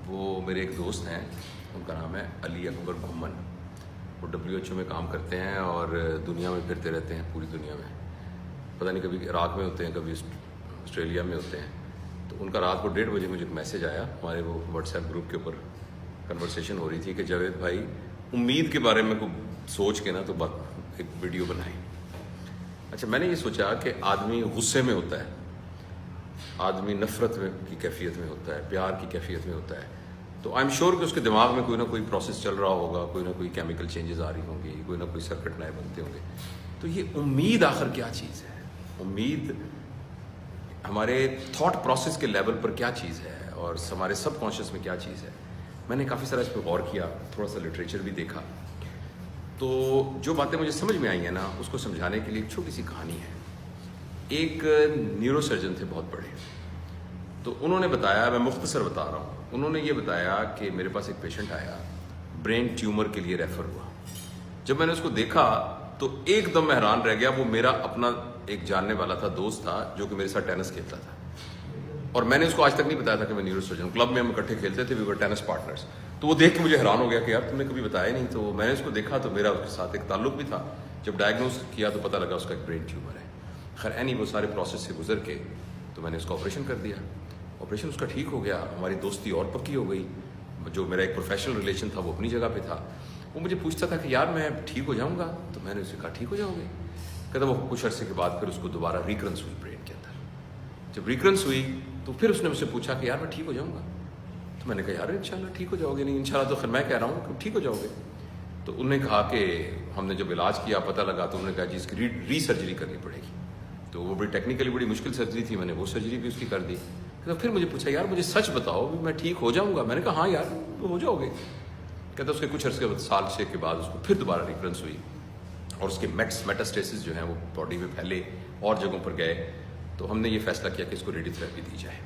وہ میرے ایک دوست ہیں, ان کا نام ہے علی اکبر گھمن. وہ WHO میں کام کرتے ہیں اور دنیا میں پھرتے رہتے ہیں, پوری دنیا میں. پتہ نہیں کبھی عراق میں ہوتے ہیں, کبھی آسٹریلیا میں ہوتے ہیں. تو ان کا رات کو 1:30 بجے مجھے ایک میسیج آیا, ہمارے وہ واٹس ایپ گروپ کے اوپر کنورسیشن ہو رہی تھی کہ جاوید بھائی امید کے بارے میں کوئی سوچ کے نا تو ایک ویڈیو بنائی. اچھا, میں نے یہ سوچا کہ آدمی غصے میں ہوتا ہے, آدمی نفرت کی کیفیت میں ہوتا ہے, پیار کی کیفیت میں ہوتا ہے, تو آئی ایم شیور کہ اس کے دماغ میں کوئی نہ کوئی پروسیس چل رہا ہوگا, کوئی نہ کوئی کیمیکل چینجز آ رہی ہوں گی, کوئی نہ کوئی سرکٹ نئے بنتے ہوں گے. تو یہ امید آخر کیا چیز ہے؟ امید ہمارے تھاٹ پروسیس کے لیول پر کیا چیز ہے اور ہمارے سب کانشیس میں کیا چیز ہے؟ میں نے کافی سارا اس پہ غور کیا, تھوڑا سا لٹریچر بھی دیکھا. تو جو باتیں مجھے سمجھ میں آئی ہیں نا, اس کو سمجھانے کے لیے ایک چھوٹی سی کہانی ہے. ایک نیورو سرجن تھے بہت بڑے, تو انہوں نے بتایا, میں مختصر بتا رہا ہوں, انہوں نے یہ بتایا کہ میرے پاس ایک پیشنٹ آیا, برین ٹیومر کے لیے ریفر ہوا. جب میں نے اس کو دیکھا تو ایک دم میں حیران رہ گیا. وہ میرا اپنا ایک جاننے والا تھا, دوست تھا, جو کہ میرے ساتھ ٹینس کھیلتا تھا. اور میں نے اس کو آج تک نہیں بتایا تھا کہ میں نیورو سرجن ہوں. کلب میں ہم اکٹھے کھیلتے تھے, وی ور ٹینس پارٹنرز. تو وہ دیکھ کے مجھے حیران ہو گیا کہ یار تم نے کبھی بتایا نہیں. تو میں نے اس کو دیکھا تو میرا اس کے ساتھ ایک تعلق بھی تھا. جب ڈائگنوز کیا تو پتہ لگا اس کا ایک برین ٹیومر ہے. خیر وہ سارے پروسیس سے گزر کے تو میں نے اس کو آپریشن کر دیا. آپریشن اس کا ٹھیک ہو گیا, ہماری دوستی اور پکی ہو گئی. جو میرا ایک پروفیشنل ریلیشن تھا وہ اپنی جگہ پہ تھا. وہ مجھے پوچھتا تھا کہ یار میں ٹھیک ہو جاؤں گا؟ تو میں نے اسے کہا ٹھیک ہو جاؤ گے. کہتا وہ کچھ عرصے کے بعد پھر اس کو دوبارہ ریکرنس ہوئی برین کے اندر. جب ریکرنس ہوئی تو پھر اس نے مجھ سے پوچھا کہ یار میں ٹھیک ہو جاؤں گا؟ تو میں نے کہا یار انشاءاللہ ٹھیک ہو جاؤ گے. نہیں انشاءاللہ تو خیر میں کہہ رہا ہوں کہ ٹھیک ہو جاؤ گے. تو انہوں نے کہا کہ ہم نے جب علاج کیا پتہ لگا تو انہوں نے کہا جی اس کی ری سرجری کرنی پڑے گی. تو وہ بڑی ٹیکنیکلی بڑی مشکل سرجری تھی, میں نے وہ سرجری بھی اس کی کر دی. تو پھر مجھے پوچھا یار مجھے سچ بتاؤ میں ٹھیک ہو جاؤں گا؟ میں نے کہا ہاں یار ہو جاؤ گے. کہتا اس کے کچھ عرصے سال 6 کے بعد اس کو پھر دوبارہ ریکرنس ہوئی اور اس کے میٹاسٹیسس جو ہیں وہ باڈی میں پھیلے اور جگہوں پر گئے. تو ہم نے یہ فیصلہ کیا کہ اس کو ریڈیو تھراپی دی جائے.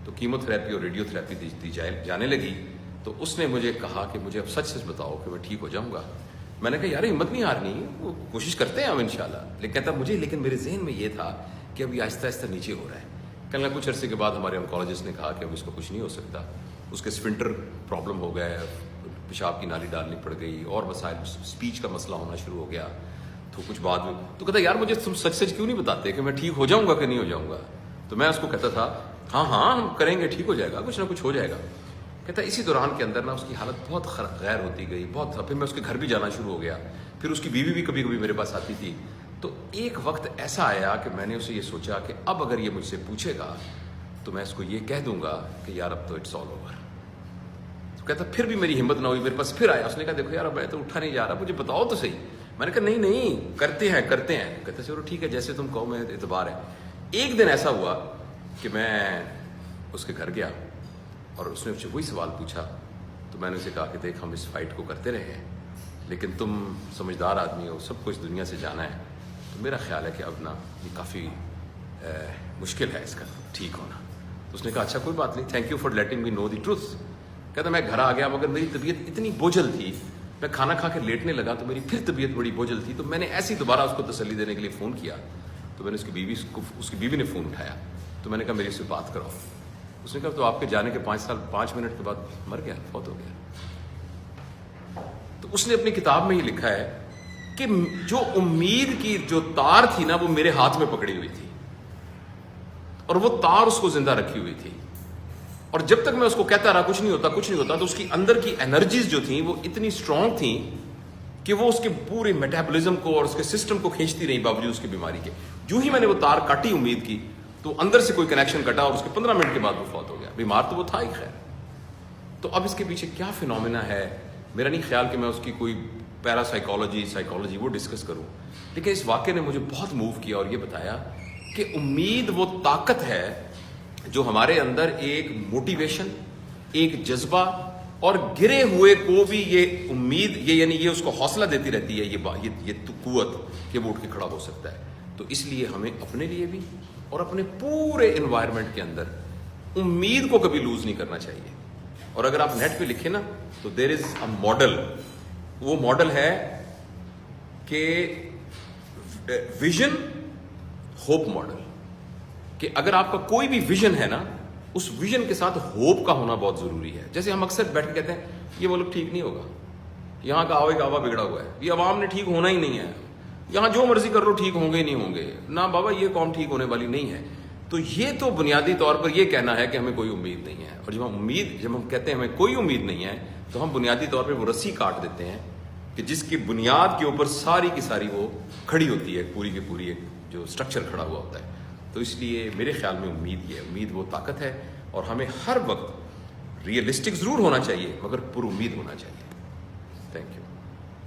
تو کیمو تھراپی اور ریڈیو تھراپی دی جانے لگی. تو اس نے مجھے کہا کہ مجھے اب سچ بتاؤ کہ میں ٹھیک ہو جاؤں گا. میں نے کہا یار ہمت نہیں ہارنی, وہ کوشش کرتے ہیں ہم انشاءاللہ. لیکن کہتا مجھے لیکن میرے ذہن میں یہ تھا کہ ابھی آہستہ آہستہ نیچے ہو رہا ہے. کہنے لگا کچھ عرصے کے بعد ہمارے آنکولوجسٹ نے کہا کہ اب اس کو کچھ نہیں ہو سکتا. اس کے اسفنٹر پرابلم ہو گئے, پیشاب کی نالی ڈالنی پڑ گئی اور مسائل, اسپیچ کا مسئلہ ہونا شروع ہو گیا. تو کچھ بعد میں تو کہتا یار مجھے تم سچ کیوں نہیں بتاتے کہ میں ٹھیک ہو جاؤں گا کہ نہیں ہو جاؤں گا؟ تو میں اس کو کہتا تھا ہاں ہم کریں گے, ٹھیک ہو جائے گا, کچھ نہ کچھ ہو جائے گا. کہتا اسی دوران کے اندر نا اس کی حالت بہت غیر ہوتی گئی, بہت. پھر میں اس کے گھر بھی جانا شروع ہو گیا. پھر اس کی بیوی بھی کبھی کبھی میرے پاس آتی تھی. تو ایک وقت ایسا آیا کہ میں نے اسے یہ سوچا کہ اب اگر یہ مجھ سے پوچھے گا تو میں اس کو یہ کہہ دوں گا کہ یار اب تو اٹس آل اوور. تو کہتا پھر بھی میری ہمت نہ ہوئی, میرے پاس پھر آیا. اس نے کہا دیکھو یار اب میں تو اٹھا نہیں جا رہا, مجھے بتاؤ تو صحیح. میں نے کہا نہیں کرتے ہیں. کہتے چلو ٹھیک ہے جیسے تم کہو, میں اعتبار ہے. ایک دن ایسا ہوا کہ میں اس کے گھر گیا اور اس نے مجھ سے وہی سوال پوچھا. تو میں نے اسے کہا کہ دیکھ ہم اس فائٹ کو کرتے رہے ہیں لیکن تم سمجھدار آدمی ہو, سب کو اس دنیا سے جانا ہے, تو میرا خیال ہے کہ اب نا یہ کافی مشکل ہے اس کا ٹھیک ہونا. تو اس نے کہا اچھا کوئی بات نہیں, thank you for letting me know the truth. کہتا میں گھر آ گیا مگر میری طبیعت اتنی بوجھل تھی, میں کھانا کھا کے لیٹنے لگا تو میری پھر طبیعت بڑی بوجھل تھی. تو میں نے ایسی دوبارہ اس کو تسلی دینے کے لیے فون کیا. تو میں نے اس کی بیوی نے فون اٹھایا. تو میں نے کہا میری اس سے بات کراؤ. اس نے کہا تو آپ کے جانے کے 5 منٹ کے بعد مر گیا, فوت ہو گیا. تو اس نے اپنی کتاب میں یہ لکھا ہے کہ جو امید کی جو تار تھی نا وہ میرے ہاتھ میں پکڑی ہوئی تھی اور وہ تار اس کو زندہ رکھی ہوئی تھی. اور جب تک میں اس کو کہتا رہا کچھ نہیں ہوتا, تو اس کی اندر کی انرجیز جو تھیں وہ اتنی اسٹرانگ تھیں کہ وہ اس کے پورے میٹابولزم کو اور اس کے سسٹم کو کھینچتی رہی باوجود اس کی بیماری کے. جو ہی میں نے وہ تار کاٹی امید کی تو اندر سے کوئی کنیکشن کٹا اور اس کے 15 منٹ کے بعد وہ فوت ہو گیا. بیمار تو وہ تھا ہی خیر. تو اب اس کے پیچھے کیا فینومینا ہے, میرا نہیں خیال کہ میں اس کی کوئی پیرا سائیکالوجی وہ ڈسکس کروں. لیکن اس واقعے نے مجھے بہت موو کیا اور یہ بتایا کہ امید وہ طاقت ہے جو ہمارے اندر ایک موٹیویشن, ایک جذبہ اور گرے ہوئے کو بھی یہ امید یعنی یہ اس کو حوصلہ دیتی رہتی ہے, یہ قوت کہ وہ اٹھ کے کھڑا ہو سکتا ہے. تو اس لیے ہمیں اپنے لیے بھی اور اپنے پورے انوائرمنٹ کے اندر امید کو کبھی لوز نہیں کرنا چاہیے. اور اگر آپ نیٹ پہ لکھیں نا تو دیر از اے ماڈل, وہ ماڈل ہے کہ ویژن ہوپ ماڈل, کہ اگر آپ کا کوئی بھی ویژن ہے نا اس ویژن کے ساتھ ہوپ کا ہونا بہت ضروری ہے. جیسے ہم اکثر بیٹھ کے کہتے ہیں یہ ملک ٹھیک نہیں ہوگا, یہاں کا آوے گاوا بگڑا ہوا ہے, یہ عوام نے ٹھیک ہونا ہی نہیں ہے, یہاں جو مرضی کر لو ٹھیک ہوں گے ہی نہیں ہوں گے, نہ بابا یہ قوم ٹھیک ہونے والی نہیں ہے. تو یہ تو بنیادی طور پر یہ کہنا ہے کہ ہمیں کوئی امید نہیں ہے. اور جب ہم کہتے ہیں ہمیں کوئی امید نہیں ہے تو ہم بنیادی طور پہ وہ رسی کاٹ دیتے ہیں کہ جس کی بنیاد کے اوپر ساری کی ساری وہ کھڑی ہوتی ہے, پوری کی پوری ایک جو اسٹرکچر کھڑا ہوا ہوتا ہے. تو اس لیے میرے خیال میں امید وہ طاقت ہے, اور ہمیں ہر وقت ریئلسٹک ضرور ہونا چاہیے مگر پر امید ہونا چاہیے. Thank you.